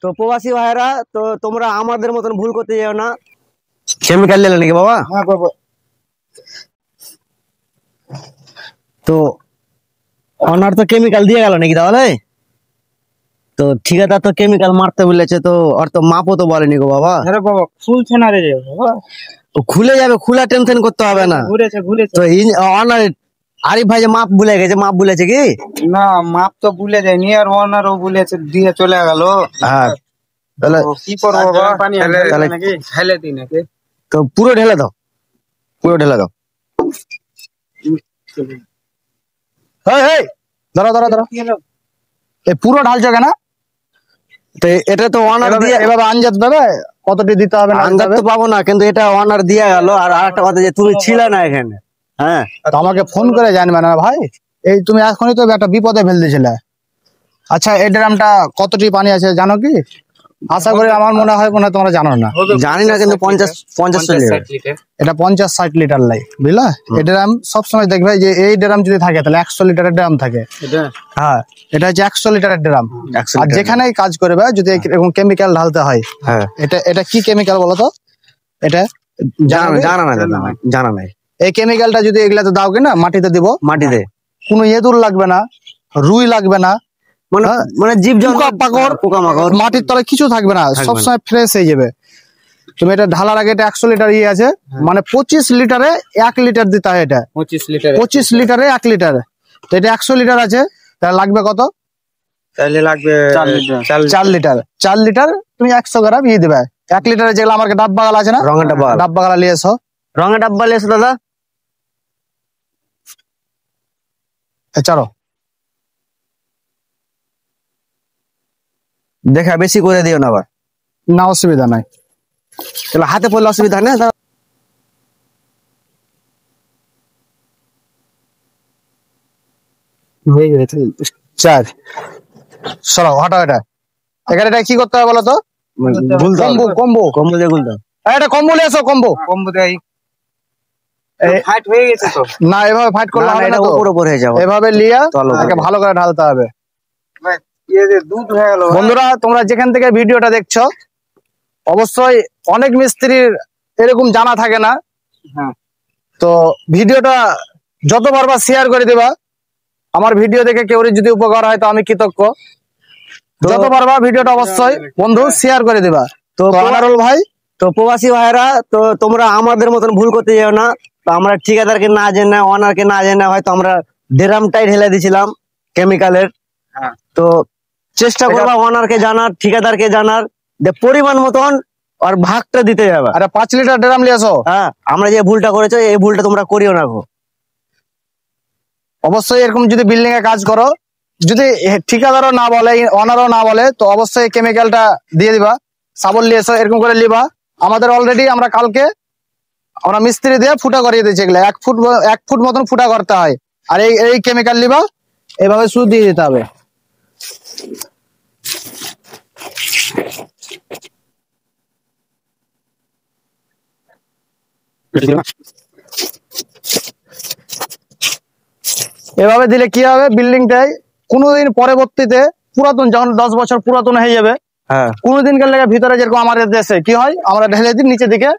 তো প্রবাসী ভাইরা, তো তোমরা আমাদের মতন ভুল করতে যাও না। কেমিক্যাল দিলে নাকি বাবা? হ্যাঁ বাবা। তো অনার তো কেমিক্যাল দিয়ে গেল নাকি তাহলে? তো ঠিকাদার তো কেমিক্যাল মারতে বলেছে, তো আর তো মাপও তো বলেনি গো বাবা। আরে বাবা খুলছে না রে বাবা। তো খুলে যাবে, খুলা টেনশন করতে হবে না। ঘুরেছে ঘুরেছে। তো অনার আরিফ ভাই যে মাপ ভুলে গেছে, মাপ ভুলেছে কি? না মাপ তো ভুলে যায়নি, আর ওনারও ভুলেছে, দিয়ে চলে গেল। হ্যাঁ, তাহলে কি করবো বাবা? তাহলে নাকি ঢেলে দিই নাকি? তো পুরো ঢেলে দাও, পুরো ঢেলে দাও। দাঁড়া দাঁড়া দাঁড়া, এই পুরো ঢালছো কেন? তো এটা তো অনার দিয়ে এভাবে আনজাত দেবে কতটি দিতে হবে? আন্দাজ তো পাবো না, কিন্তু এটা অনার দিয়ে গেল। আর আরেকটা কথা, যে তুমি ছিলে না এখানে। হ্যাঁ, তো আমাকে ফোন করে জানবে না ভাই? এই তুমি এখনই তো একটা বিপদে ফেল দিয়েছিলে। আচ্ছা এই ড্রামটা কতটি পানি আছে জানো কি? আশা করি, আমার মনে হয় তোমরা জানো না। জানি না, কিন্তু 50 লিটার। এটা 50-60 লিটার লাই, বুঝলা? এই ড্রাম সবসময় দেখবে যে এই ড্রাম যদি থাকে তাহলে 100 লিটারের ড্রাম থাকে। হ্যাঁ, এটা হচ্ছে 100 লিটারের ড্রাম। আর যেখানেই কাজ করবে যদি এরকম কেমিক্যাল ঢালতে হয়, হ্যাঁ, এটা কি কেমিক্যাল বলো তো? এটা জানা নাই। এই কেমিক্যালটা যদি এগুলাতে দাও কিনা, মাটিতে দিব, মাটিতে কোনো ইঁদুর লাগবে না, রুই লাগবে না, মানে জীব পোকামাকড় মাটির তলায় কিছু থাকবে না, সবসময় ফ্রেশ হয়ে যাবে। তুমি এটা ঢালার আগে এটা 100 লিটার ইয়ে আছে, মানে 25 লিটারে 1 লিটার দিতে হয়। এটা 25 লিটারে 1 লিটার। তো এটা 100 লিটার আছে, তাহলে লাগবে কত? তাহলে লাগবে 4 লিটার। 4 লিটার তুমি 100 গ্রাম ইয়ে দেবে। 1 লিটারে যেগুলো আমার ডাব্বা গালা আছে না, রঙের ডাব্বা, ডাব্বা গালা নিয়ে এসো। রঙের ডাব্বা নিয়ে এসো দাদা। চলো দেখা বেশি করে দিও না আবার। না অসুবিধা নাই, তাহলে হাতে পড়লে অসুবিধা নেই। চার সরো হটাও। এটা এখানে এটা কি করতে হবে বলো তো? কম্বো দিয়ে গুলতে। এটা কম্বো নিয়ে এসো, কম্বো দেয়। ফাইট হয়ে গেছে তো না, এভাবে ফাইট করলে হবে না, উপর উপর হয়ে যাবে। এভাবে লিয়া তাকে ভালো করে ঢালতে হবে। দুধ হয়ে গেল। বন্ধুরা, তোমরা যেখান থেকে ভিডিওটা দেখছো, অবশ্যই অনেক মিস্ত্রির এরকম জানা থাকে না। তো ভিডিওটা যত বারবার শেয়ার করে দিবা। আমার ভিডিও দেখে কেউ যদি উপকার হয় তো আমি কৃতজ্ঞ। যত বারবার ভিডিওটা অবশ্যই বন্ধু শেয়ার করে দিবা। তো আনারুল ভাই, তো প্রবাসী ভাইরা, তো তোমরা আমাদের মতন ভুল করতে যাও না। তো আমরা ঠিকাদারকে না জেনে, অনারকে না জেনে হয়তো আমরা ড্রামটাই ঢেলে দিয়েছিলাম কেমিক্যালের। তো চেষ্টা করবা অনারকে জানার, ঠিকাদারকে জানার, যে পরিমাণ মতন আর ভাগটা দিতে যাবে। আরে 5 লিটার ড্রাম নিয়ে আসো। হ্যাঁ, আমরা যে ভুলটা করেছো এই ভুলটা তোমরা করিও না গো। অবশ্যই এরকম যদি বিল্ডিং এ কাজ করো, যদি ঠিকাদারও না বলে, অনারও না বলে, তো অবশ্যই কেমিক্যালটা দিয়ে দিবা। সাবল নিয়ে এসো, এরকম করে লিবা। আমাদের অলরেডি আমরা কালকে আমরা মিস্ত্রি দিয়ে ফুটা করিয়ে দিয়েছি। এগুলো 1 ফুট মতন ফুটা করতে হয়। আর এই কেমিক্যাল লিবা, এইভাবে শুধু দিয়ে দিতে হবে। এভাবে দিলে কি হবে, বিল্ডিংটাই কোনোদিন পরবর্তীতে পুরাতন, যখন 10 বছর পুরাতন হয়ে যাবে, কোনোদিন গেলে ভিতরে যেরকম আমাদের দেশে কি হয়, আমরা ঢেলে দিই, নিচে দিকে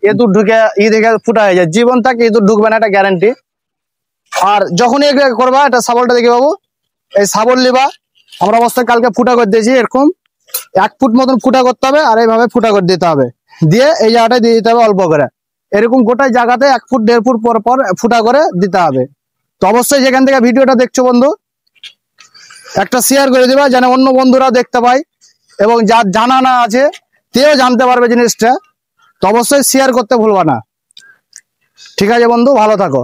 ইঁদুর ঢুকে দিকে ফুটা হয়ে যায়। জীবন থাকে ইঁদুর ঢুকবে না, এটা গ্যারান্টি। আর যখনই করবা, এটা শাবলটা দেখে বাবু, এই শাবল লিবা। আমরা অবশ্যই কালকে ফুটা করে দিয়েছি, এরকম 1 ফুট মতন ফুটা করতে হবে। আর এইভাবে ফুটা করে দিতে হবে, দিয়ে এই জায়গাটায় দিয়ে দিতে হবে অল্প করে। এরকম গোটাই জায়গাতে 1 ফুট 1.5 ফুট পর পর ফুটা করে দিতে হবে। তো অবশ্যই যেখান থেকে ভিডিওটা দেখছো বন্ধু, একটা শেয়ার করে দিবা, যেন অন্য বন্ধুরা দেখতে পায়, এবং যার জানা না আছে তেও জানতে পারবে জিনিসটা। তো অবশ্যই শেয়ার করতে ভুলবা না। ঠিক আছে বন্ধু, ভালো থাকো।